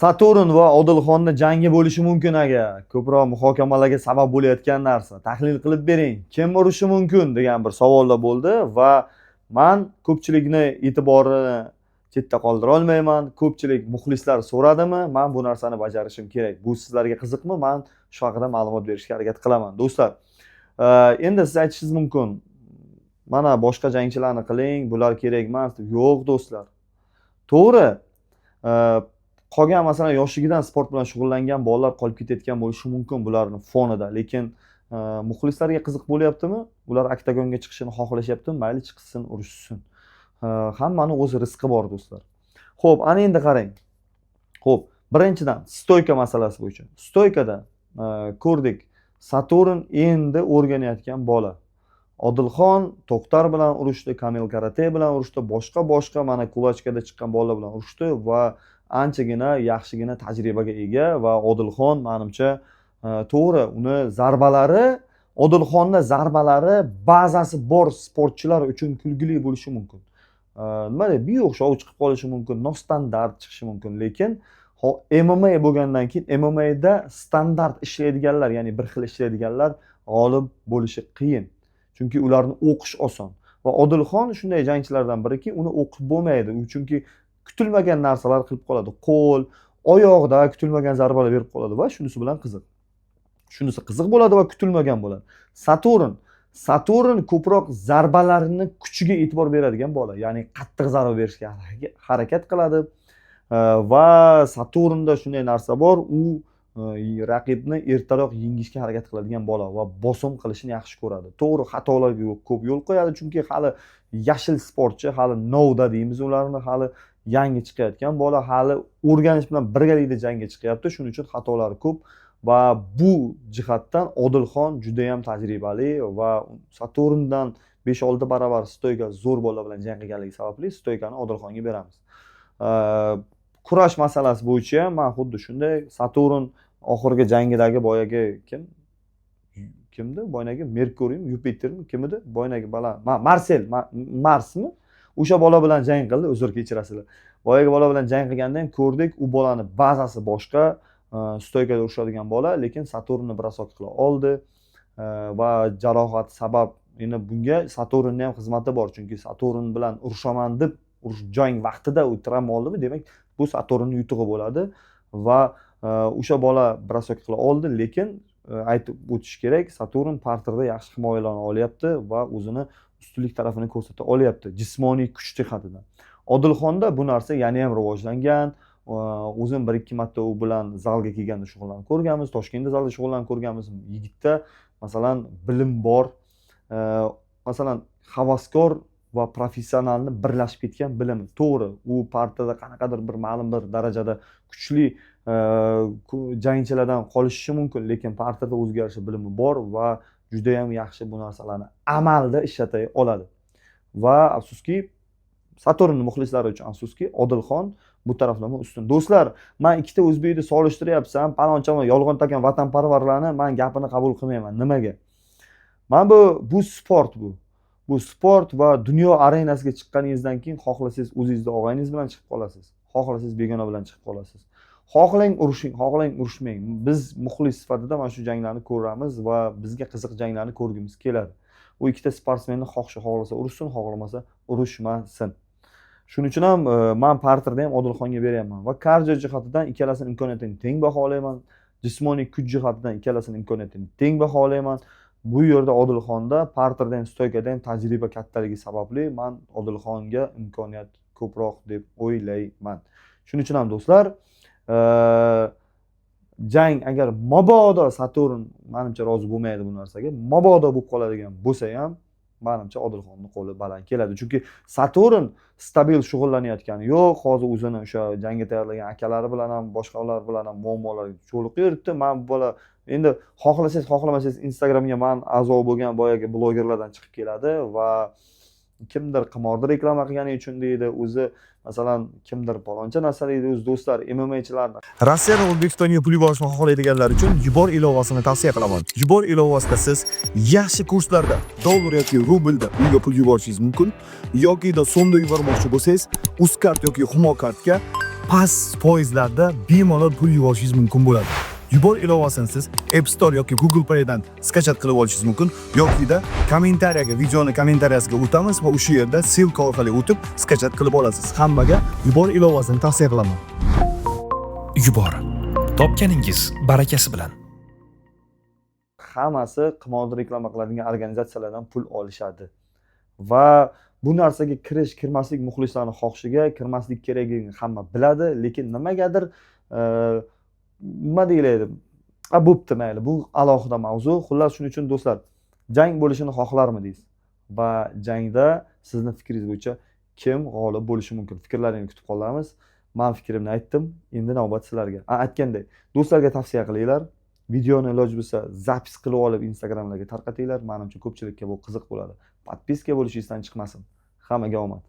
Saturn va Odilxonni jangi bo'lishi mumkin agar ko'proq muhokamalarga sabab bo'layotgan narsa. Tahlil qilib bering. Kim urishi mumkin degan bir savollar bo'ldi va men ko'pchilikni e'tiborini chetda qoldira olmayman. Ko'pchilik muxlislar so'radimi? Men bu narsani bajarishim kerak. Bu sizlarga qiziqmi? Men shu haqida ma'lumot berishga harakat qilaman. Do'stlar, endi siz aytishingiz mumkin. Mana boshqa jangchilarni qiling, bular kerak emas deb. Yo'q do'stlar. To'g'ri. Qolgan masalan yoshligidan sport bilan shug'ullangan bolalar qolib ketayotgan bo'lishi mumkin bularning fonida, lekin muxlislarga qiziq bo'lyaptimi? Ular oktagonga chiqishini xohlashyaptimi? Mayli chiqsin, urushsin. Hammaning o'z rizqi bor do'stlar. Xo'p, ana endi qarang. Xo'p, birinchidan stoyka masalasi bo'yicha. Stoykada ko'rdik, Saturn endi o'rganayotgan bola. Odilxon To'xtar bilan urushdi, Kamil karate bilan urushdi, boshqa mana kulachkada chiqqan bolalar bilan urushdi va anchagina yaxshigina tajribaga ega va Odilxon menimcha to'g'ri, uni zarbalari, Odilxonning zarbalari bazasi bor sportchilar uchun kulgili bo'lishi mumkin. Nima deb beo'xshov chiqib qolishi mumkin, nostandart chiqishi mumkin, lekin MMA bo'lgandan keyin MMA da standart ishlaydiganlar, ya'ni bir xil ishlaydiganlar g'olib bo'lishi qiyin. Chunki ularni o'qish oson. Va Odilxon shunday jangchilardan biriki, uni o'qib bo'lmaydi. Chunki kutilmagan narsalar qilib qoladi. Qo'l, oyoqda kutilmagan zarbalar berib qoladi va shunisi bilan qiziq. Shunisi qiziq bo'ladi va kutilmagan bo'ladi. Saturn ko'proq zarbalarning kuchiga e'tibor beradigan bola, ya'ni qattiq zarba berishga harakat qiladi va Saturnda shunday narsa bor, u raqibni ertaroq yengishga harakat qiladigan bola va bosim qilishni yaxshi ko'radi. To'g'ri, xatolarga ko'p yo'l qo'yadi, chunki hali yashil sportchi, hali novda deymiz ularni, hali yangi chiqayotgan bola, hali o'rganish bilan birgalikda jangga chiqyapti. Shuning uchun xatolari ko'p va bu jihatdan Odilxon juda ham tajribali va Saturndan 5-6 barobar stoyka zo'r bolalar bilan jang qilganligi sababli stoykani Odilxonga beramiz. Kurash masalasi bo'yicha ham men xuddi shunday. Saturn oxirgi jangidagi boyagi kimdi? Boyagi Merkuriymi, Yupitermi, kim edi? Boyagi bola Marsmi? O'sha bola bilan jang qildi, uzr kechirasizlar. Boyagi bola bilan jang qilgandan ko'rdik, u bolani bazasi boshqa, stoykada urushadigan bola, lekin Saturnni brasok qila oldi va jarohat sabab endi bunga Saturnning ham xizmati bor, chunki Saturn bilan urushaman deb jang vaqtida u travma oldimi, demak bu Saturnning yutug'i bo'ladi va o'sha bola brasok qila oldi, lekin aytib o'tish kerak, Saturn parterda yaxshi himoyalana olyapti va o'zini ustunlik tarafini ko'rsata olyapti jismoniy kuch jihatidan. Odilxonda bu narsa yana ham rivojlangan. O'zim 1-2 marta u bilan zalga kelganda shug'ullanib ko'rganmiz, Toshkentda zalda shug'ullanib ko'rganmiz. Yigitda masalan bilim bor, masalan havaskor va professionalni birlashib ketgan bilimi. To'g'ri, u partada qanaqadir bir ma'lum bir darajada kuchli jangchilardan qolishi mumkin, lekin partada o'zgarishi bilimi bor va juda ham yaxshi bu narsalarni amalda ishlata oladi. Va afsuski, Saturnning muxlislari uchun afsuski, Odilxon bu taraflama ustun. Do'stlar, men ikkita o'zbekni solishtiryapsam, palonchama yolg'on takan vatanparvarlarni men gapini qabul qilmayman. Nimaga? Men bu sport bu. Bu sport va dunyo arenasiga chiqqaningizdan keyin xohlasangiz o'zingizni og'ayningiz bilan chiqib qolasiz. Xohlasangiz begona bilan chiqib qolasiz. Xohlang urushing, xohlang urushmang. Biz muxlis sifatida mana shu janglarni ko'ramiz va bizga qiziq janglarni ko'rgimiz keladi. U ikkita sportsmenni xohlasa urushsin, xohlamasa urushmasin. Shuning uchun ham men parterda ham Odilxonga beryapman va kardio jihatidan ikkalasining imkoniyatini teng baholayman. Jismoniy kuch jihatidan ikkalasining imkoniyatini teng baholayman. Bu yerda Odilxonda parterda ham stoykada ham tajriba kattaligi sababli men Odilxonga imkoniyat ko'proq deb o'ylayman. Shuning uchun ham do'stlar, jang agar mabodo Saturn menimcha rozi bo'lmaydi bu narsaga, mabodo bo'lib qoladigan bo'lsa ham menimcha Odilxonning qo'li baland keladi. Chunki Saturn stabil shug'ullanayotgani yo'q, hozir o'zini o'sha jangga tayyorlagan akalari bilan ham, boshqalar bilan ham muammolarga yo'liqib yuribdi. Men bu bola endi xohlasangiz, xohlamasangiz Instagramga men a'zo bo'lgan boyagi blogerlardan chiqib keladi va kimdir qimorda reklama qilgani uchun deydi, o'zi masalan kimdir paloncha narsa deydi, o'z do'stlar MMAchilarni Rossiyadan O'zbekistonga pul yuborishni xohlaydiganlar uchun Yubor ilovasini tavsiya qilaman. Yubor ilovasida siz yaxshi kurslarda dollar yoki rublda unga pul yuborishingiz mumkin, yoki so'mda yubormoqchi bo'lsangiz, Uzcard yoki Humo kartga past foizlarda bemalol pul yuborishingiz mumkin bo'ladi. Yubor ilovasini siz App Store yoki Google Play dan skachat qilib olishingiz mumkin yoki-da kommentariyaga, videoni kommentariyasiga o'tamiz va o'sha yerda silka orqali o'tib skachat qilib olasiz. Hammaga Yubor ilovasini tavsiya qilaman. Yubor. Topganingiz barakasi bilan. Hammasi qimorda reklama qiladigan organizatsiyalardan pul olishadi. Va bu narsaga kirmaslik muxlislarning xohishiga kirmaslik kerakligini hamma biladi, lekin nimagadir nima deyiladi? Bo'pti, mayli, bu alohida mavzu. Xullas, shuning uchun do'stlar, jang bo'lishini xohlarmidingiz? Va jangda sizni fikringiz bo'yicha kim g'olib bo'lishi mumkin? Fikrlaringizni kutib qolamiz. Men fikrimni aytdim. Endi navbat sizlarga. Aytganday, do'stlarga tavsiya qilinglar. Videoni iloji bo'lsa zapis qilib olib Instagramlarga tarqatinglar. Menimcha ko'pchilikka bu qiziq bo'ladi. Podpiska bo'lishingizdan chiqmasin. Hammaga omad.